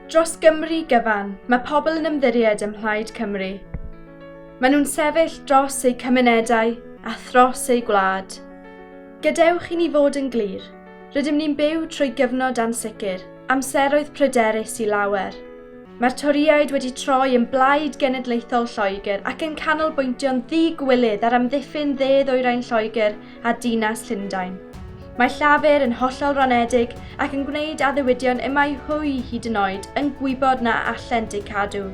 Dros Gymru gyfan, mae pobl yn ymddiried ym Mhlaid Cymru. Maen nhw'n sefyll dros eu cymunedau a thros eu gwlad. Gadewch i ni fod yn glir, rydym ni'n byw trwy gyfnod ansicr, amseroedd pryderus i lawer. Mae'r Toriaid wedi troi yn blaid genedlaethol Lloegr ac yn canolbwyntio'n ddi-gwylydd ar amddiffyn dde-ddwyrain Lloegr a dinas Llundain. Mae Llafur yn hollol ronedig ac yn gwneud addewidion y mae hwy hyd yn oed yn gwybod na allent eu cadw.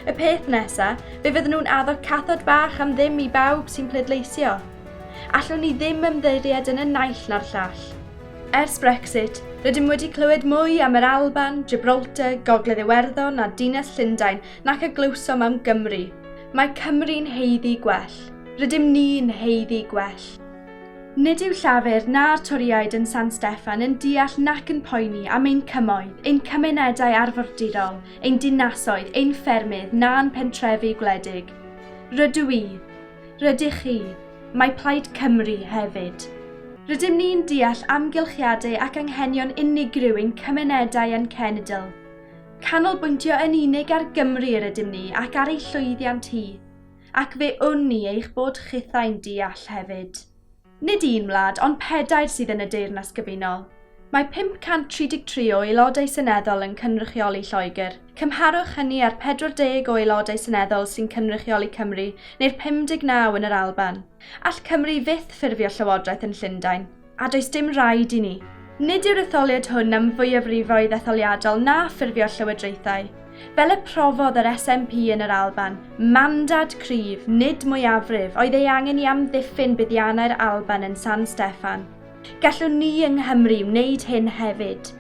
Y peth nesaf, fe fydden nhw'n addo cathod bach am ddim i bawb sy'n pleidleisio. Allwn ni ddim ymddiried yn y naill na'r llall. Ers Brexit, rydym wedi clywed mwy am yr Alban, Gibraltar, Gogledd Iwerddon a dinas Llundain nac y glywsom am Gymru. Mae Cymru'n heiddi gwell. Rydym ni'n heiddi gwell. Nid yw Llafur na'r Toriaid yn San Steffan yn deall nac yn poeni am ein cymoedd, ein cymunedau arfordirol, ein dinasoedd, ein ffermydd na'n pentrefi gwledig. Rydw i, rydych chi, mae Plaid Cymru hefyd. Rydym ni'n deall amgylchiadau ac anghenion unigryw ein cymunedau yn cenedl. Canolbwyntio yn unig ar Gymru rydym ni ac ar ei llwyddiant hi, ac fe wn ni eich bod chithau'n deall hefyd. Nid un wlad, ond 4 sydd yn y Deyrnas Gyfunol. Mae 533 o aelodau seneddol yn cynrychioli Lloegr. Cymharwch hynny ar 40 o aelodau seneddol sy'n cynrychioli Cymru, neu'r 59 yn yr Alban. All Cymru fyth ffurfio llywodraeth yn Llundain, a does dim rhaid i ni. Nid yw'r etholiad hwn am fwyafrifoedd etholiadol na ffurfio llywodraethau. Fel y profodd yr SNP yn yr Alban, mandad cryf, nid mwyafrif, oedd ei angen i amddiffyn buddiannau'r Alban yn San Steffan. Gallwn ni yng Nghymru wneud hyn hefyd.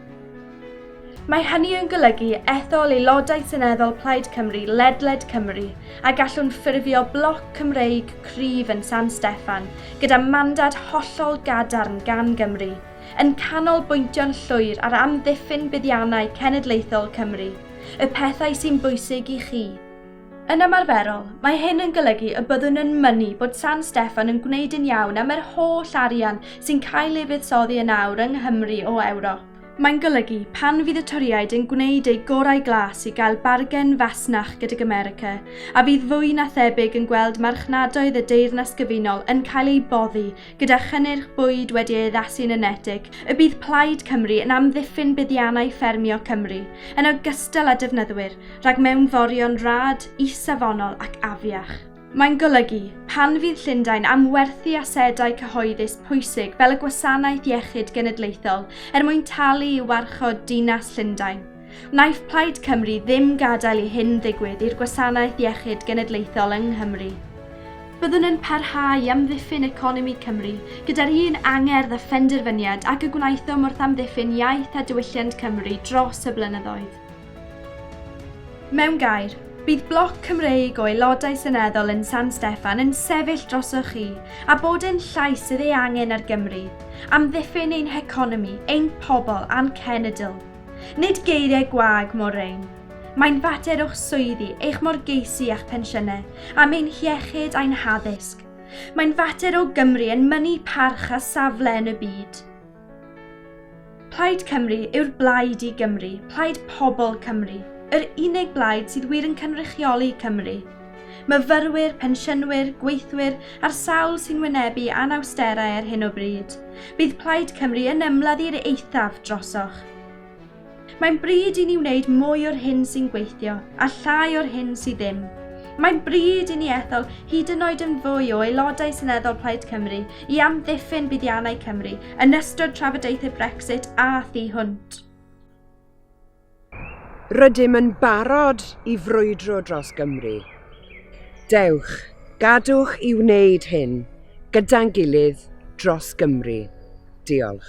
Mae hynny yn golygu ethol aelodau seneddol Plaid Cymru ledled Cymru a gallwn ffurfio bloc Cymreig cryf yn San Steffan gyda mandad hollol gadarn gan Gymru, yn canolbwyntio'n llwyr ar amddiffyn buddiannau cenedlaethol Cymru, y pethau sy'n bwysig i chi. Yn ymarferol, mae hyn yn golygu y byddwn yn mynnu bod San Steffan yn gwneud yn iawn am yr holl arian sy'n cael ei fuddsoddi yn awr yng Nghymru o Ewrop. Mae'n golygu pan fydd y Toriaid yn gwneud ei gorau glas i gael bargen fasnach gydag America, a fydd fwy na thebyg yn gweld marchnadoedd y Deyrnas Gyfunol yn cael ei boddi gyda chynnyrch bwyd wedi ei addasu'n enetig, y bydd Plaid Cymru yn amddiffyn buddiannau ffermio Cymru, yn ogystal â defnyddwyr, rhag mewnforion rad, is-safonol ac afiach. Mae'n golygu pan fydd Llundain am werthu asedau cyhoeddus pwysig fel y Gwasanaeth Iechyd Genedlaethol mwyn talu i warchod dinas Llundain. Wnaeth Plaid Cymru ddim gadael i hyn ddigwydd i'r Gwasanaeth Iechyd Genedlaethol yng Nghymru. Byddwn yn parhau i amddiffyn economi Cymru gyda'r un angerdd a phenderfyniad ac y gwnaethom wrth amddiffyn iaith a diwylliant Cymru dros y blynyddoedd. Mewn gair, bydd bloc Cymreig o aelodau seneddol yn San Steffan yn sefyll drosoch chi a bod yn llais sydd ei angen ar Gymru, amddiffyn ein heconomi, ein pobl a'n cenedl. Nid geiriau gwag mor rein. Mae'n fater o'ch swyddi, eich morgeisi a'ch pensiynau, am ein hiechyd a'n haddysg. Mae'n fater o Gymru yn mynnu parch a safle yn y byd. Plaid Cymru yw'r blaid i Gymru, plaid pobl Cymru. Yr unig blaid sydd wir yn cynrychioli Cymru. Myfyrwyr, pensiynwyr, gweithwyr a'r sawl sy'n wynebu anawsterau ar hyn o bryd. Bydd Plaid Cymru yn ymladd i'r eithaf drosoch. Mae'n bryd i ni wneud mwy o'r hyn sy'n gweithio a llai o'r hyn sydd ddim. Mae'n bryd i ni ethol hyd yn oed yn fwy o aelodau seneddol Plaid Cymru i amddiffyn buddiannau Cymru yn ystod trafodaethau Brexit a thu hwnt. Rydym yn barod i frwydro dros Gymru. Dewch, gadwch i wneud hyn gyda'n gilydd dros Gymru. Diolch.